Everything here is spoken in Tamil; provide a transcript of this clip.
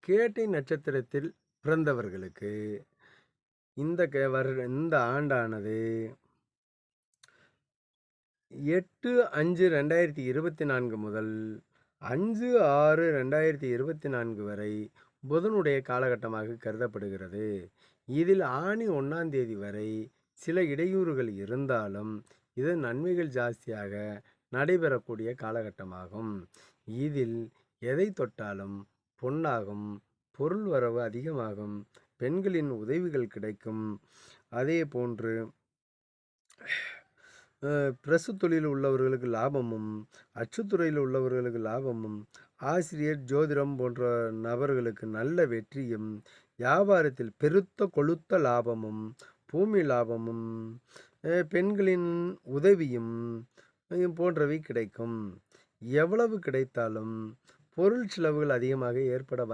கேட்டை நட்சத்திரத்தில் பிறந்தவர்களுக்கு இந்த ஆண்டானது 8/5/2024 முதல் 5/6/2024 வரை புதனுடைய காலகட்டமாக கருதப்படுகிறது. இதில் ஆனி 1ஆம் தேதி வரை சில இடையூறுகள் இருந்தாலும் இது நன்மைகள் ஜாஸ்தியாக நடைபெறக்கூடிய காலகட்டமாகும். இதில் எதை தொட்டாலும் பொன்னாகும், பொருள் வரவு அதிகமாகும், பெண்களின் உதவிகள் கிடைக்கும். அதே போன்று பிரசு தொழில் உள்ளவர்களுக்கு லாபமும், அச்சுத்துறையில் உள்ளவர்களுக்கு லாபமும், ஆசிரியர், ஜோதிடம் போன்ற நபர்களுக்கு நல்ல வெற்றியும், வியாபாரத்தில் பெருத்த கொழுத்த லாபமும், பூமி லாபமும், பெண்களின் உதவியும் போன்றவை கிடைக்கும். எவ்வளவு கிடைத்தாலும் பொருள் செலவுகள் அதிகமாக ஏற்பட